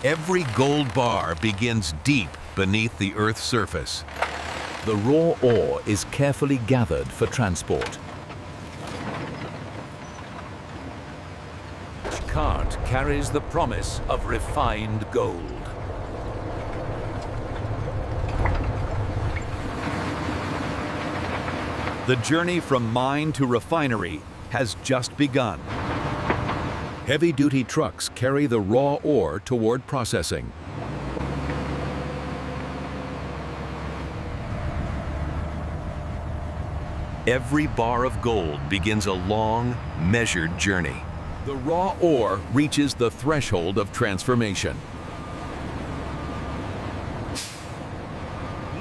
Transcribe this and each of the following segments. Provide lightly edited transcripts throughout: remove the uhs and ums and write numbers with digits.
Every gold bar begins deep beneath the Earth's surface. The raw ore is carefully gathered for transport. Each cart carries the promise of refined gold. The journey from mine to refinery has just begun. Heavy-duty trucks carry the raw ore toward processing. Every bar of gold begins a long, measured journey. The raw ore reaches the threshold of transformation.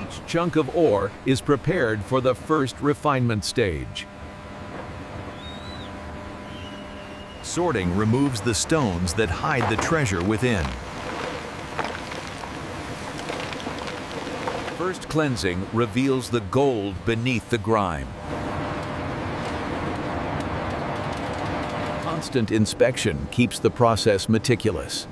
Each chunk of ore is prepared for the first refinement stage. Sorting removes the stones that hide the treasure within. First cleansing reveals the gold beneath the grime. Constant inspection keeps the process meticulous.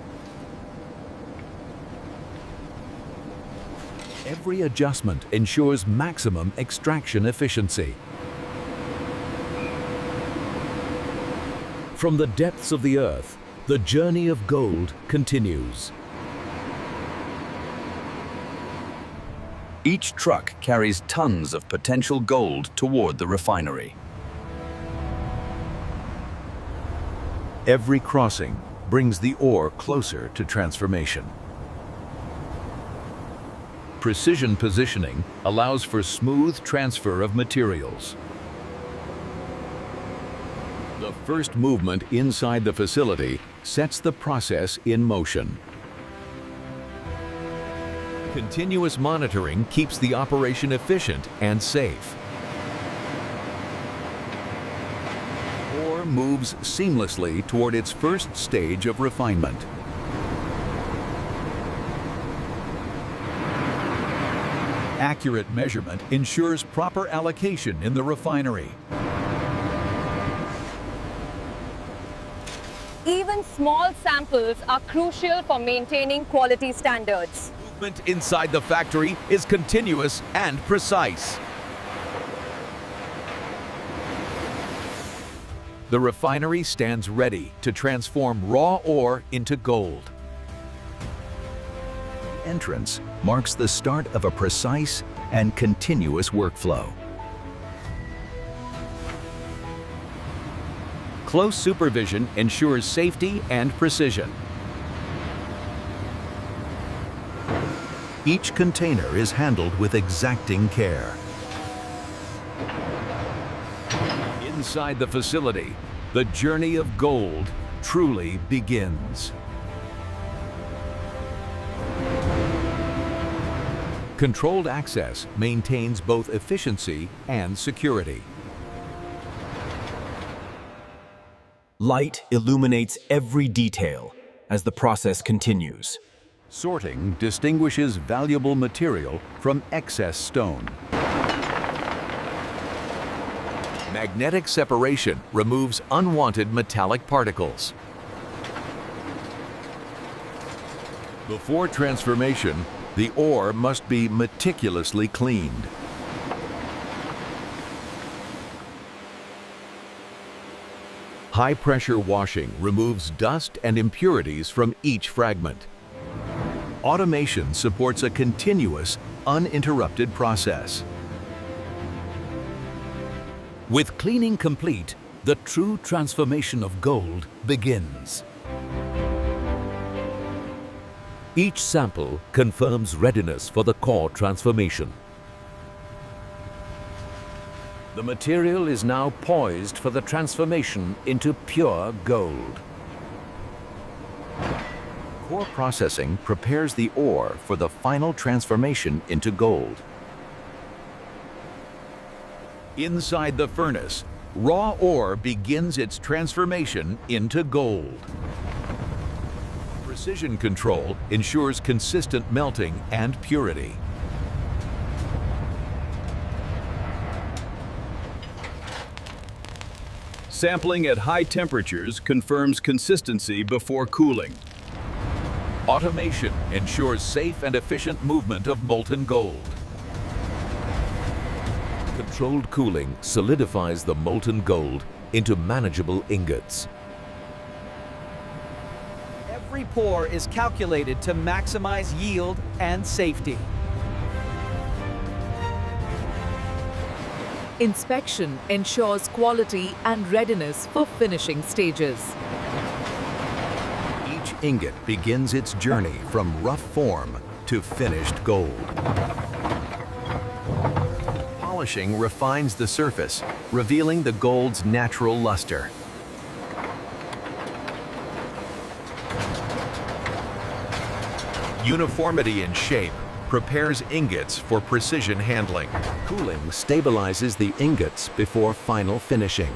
Every adjustment ensures maximum extraction efficiency. From the depths of the earth, the journey of gold continues. Each truck carries tons of potential gold toward the refinery. Every crossing brings the ore closer to transformation. Precision positioning allows for smooth transfer of materials. The first movement inside the facility sets the process in motion. Continuous monitoring keeps the operation efficient and safe. Ore moves seamlessly toward its first stage of refinement. Accurate measurement ensures proper allocation in the refinery. Even small samples are crucial for maintaining quality standards. Movement inside the factory is continuous and precise. The refinery stands ready to transform raw ore into gold. The entrance marks the start of a precise and continuous workflow. Close supervision ensures safety and precision. Each container is handled with exacting care. Inside the facility, the journey of gold truly begins. Controlled access maintains both efficiency and security. Light illuminates every detail as the process continues. Sorting distinguishes valuable material from excess stone. Magnetic separation removes unwanted metallic particles. Before transformation, the ore must be meticulously cleaned. High-pressure washing removes dust and impurities from each fragment. Automation supports a continuous, uninterrupted process. With cleaning complete, the true transformation of gold begins. Each sample confirms readiness for the core transformation. The material is now poised for the transformation into pure gold. Core processing prepares the ore for the final transformation into gold. Inside the furnace, raw ore begins its transformation into gold. Precision control ensures consistent melting and purity. Sampling at high temperatures confirms consistency before cooling. Automation ensures safe and efficient movement of molten gold. Controlled cooling solidifies the molten gold into manageable ingots. Every pour is calculated to maximize yield and safety. Inspection ensures quality and readiness for finishing stages. Each ingot begins its journey from rough form to finished gold. Polishing refines the surface, revealing the gold's natural luster. Uniformity in shape prepares ingots for precision handling. Cooling stabilizes the ingots before final finishing.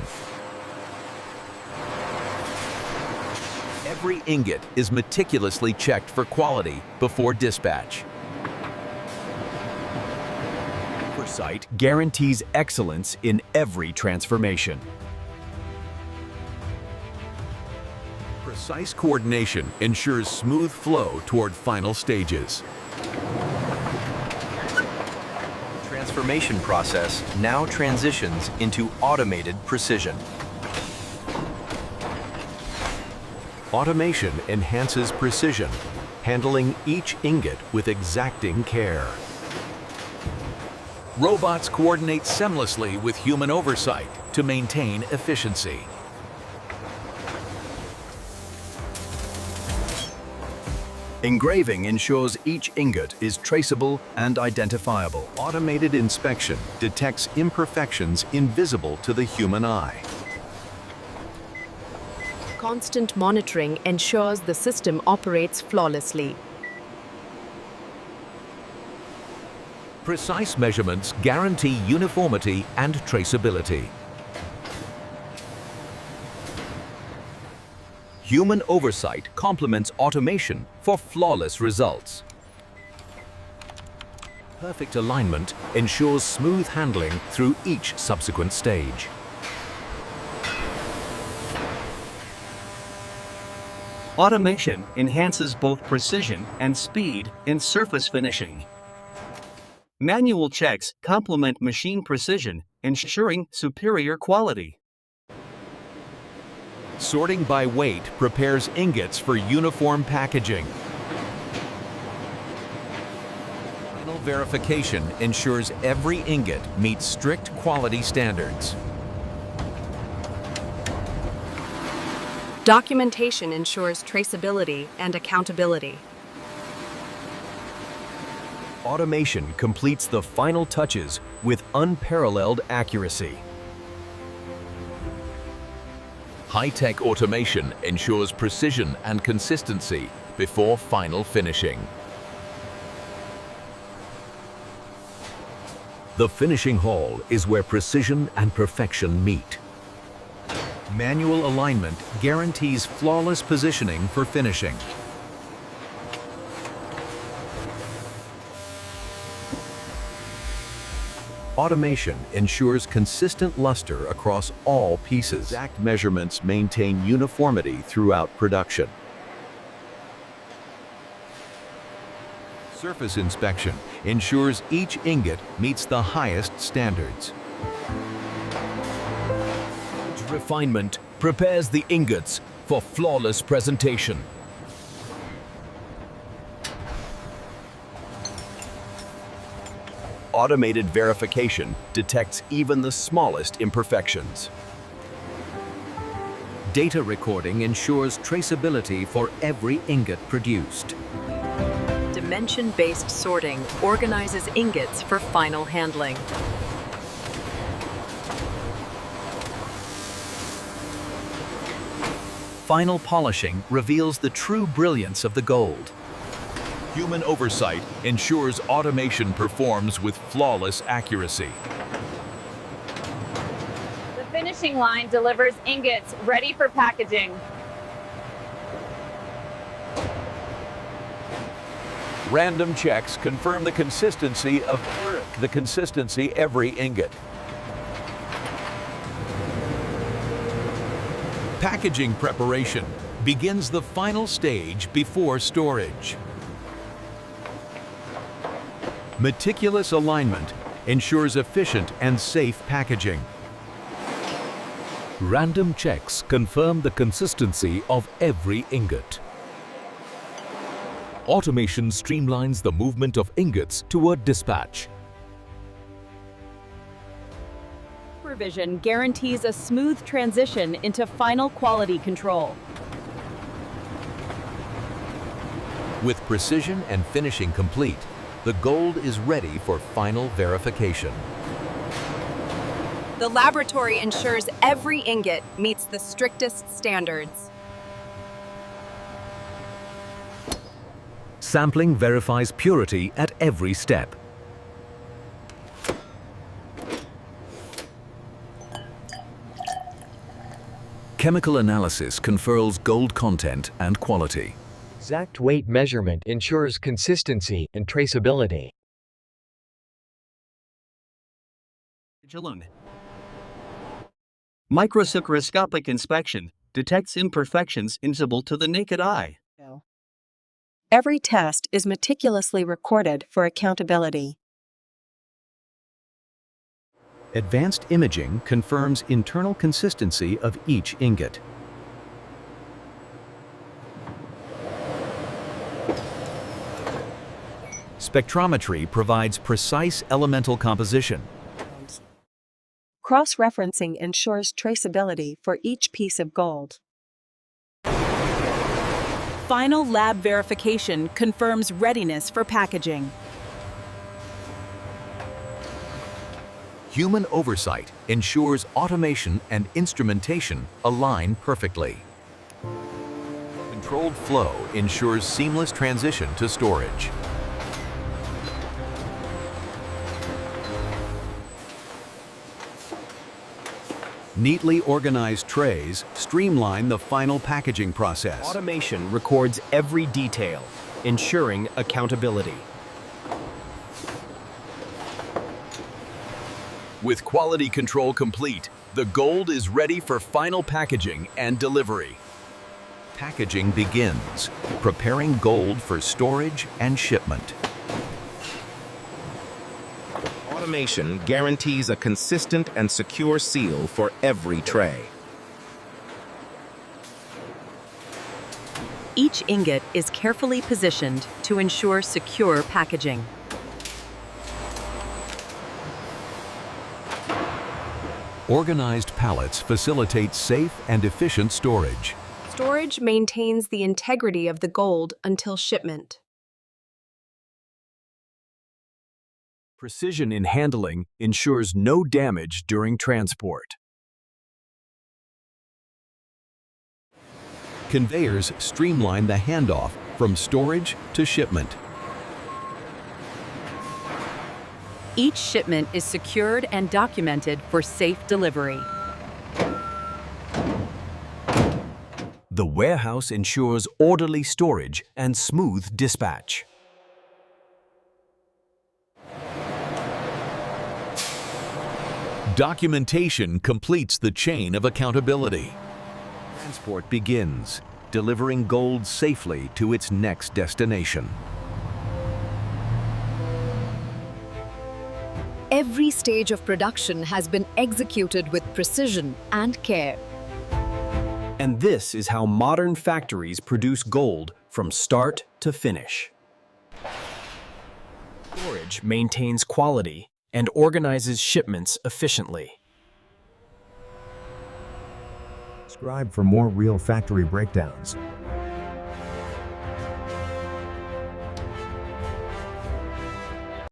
Every ingot is meticulously checked for quality before dispatch. Oversight guarantees excellence in every transformation. Precise coordination ensures smooth flow toward final stages. The transformation process now transitions into automated precision. Automation enhances precision, handling each ingot with exacting care. Robots coordinate seamlessly with human oversight to maintain efficiency. Engraving ensures each ingot is traceable and identifiable. Automated inspection detects imperfections invisible to the human eye. Constant monitoring ensures the system operates flawlessly. Precise measurements guarantee uniformity and traceability. Human oversight complements automation for flawless results. Perfect alignment ensures smooth handling through each subsequent stage. Automation enhances both precision and speed in surface finishing. Manual checks complement machine precision, ensuring superior quality. Sorting by weight prepares ingots for uniform packaging. Final verification ensures every ingot meets strict quality standards. Documentation ensures traceability and accountability. Automation completes the final touches with unparalleled accuracy. High-tech automation ensures precision and consistency before final finishing. The finishing hall is where precision and perfection meet. Manual alignment guarantees flawless positioning for finishing. Automation ensures consistent luster across all pieces. Exact measurements maintain uniformity throughout production. Surface inspection ensures each ingot meets the highest standards. Refinement prepares the ingots for flawless presentation. Automated verification detects even the smallest imperfections. Data recording ensures traceability for every ingot produced. Dimension-based sorting organizes ingots for final handling. Final polishing reveals the true brilliance of the gold. Human oversight ensures automation performs with flawless accuracy. The finishing line delivers ingots ready for packaging. Random checks confirm the consistency every ingot. Packaging preparation begins the final stage before storage. Meticulous alignment ensures efficient and safe packaging. Random checks confirm the consistency of every ingot. Automation streamlines the movement of ingots toward dispatch. Supervision guarantees a smooth transition into final quality control. With precision and finishing complete, the gold is ready for final verification. The laboratory ensures every ingot meets the strictest standards. Sampling verifies purity at every step. Chemical analysis confirms gold content and quality. Exact weight measurement ensures consistency and traceability. Microscopic inspection detects imperfections invisible to the naked eye. Every test is meticulously recorded for accountability. Advanced imaging confirms internal consistency of each ingot. Spectrometry provides precise elemental composition. Cross-referencing ensures traceability for each piece of gold. Final lab verification confirms readiness for packaging. Human oversight ensures automation and instrumentation align perfectly. Controlled flow ensures seamless transition to storage. Neatly organized trays streamline the final packaging process. Automation records every detail, ensuring accountability. With quality control complete, the gold is ready for final packaging and delivery. Packaging begins, preparing gold for storage and shipment. Automation guarantees a consistent and secure seal for every tray. Each ingot is carefully positioned to ensure secure packaging. Organized pallets facilitate safe and efficient storage. Storage maintains the integrity of the gold until shipment. Precision in handling ensures no damage during transport. Conveyors streamline the handoff from storage to shipment. Each shipment is secured and documented for safe delivery. The warehouse ensures orderly storage and smooth dispatch. Documentation completes the chain of accountability. Transport begins, delivering gold safely to its next destination. Every stage of production has been executed with precision and care. And this is how modern factories produce gold from start to finish. Storage maintains quality and organizes shipments efficiently. Subscribe for more real factory breakdowns.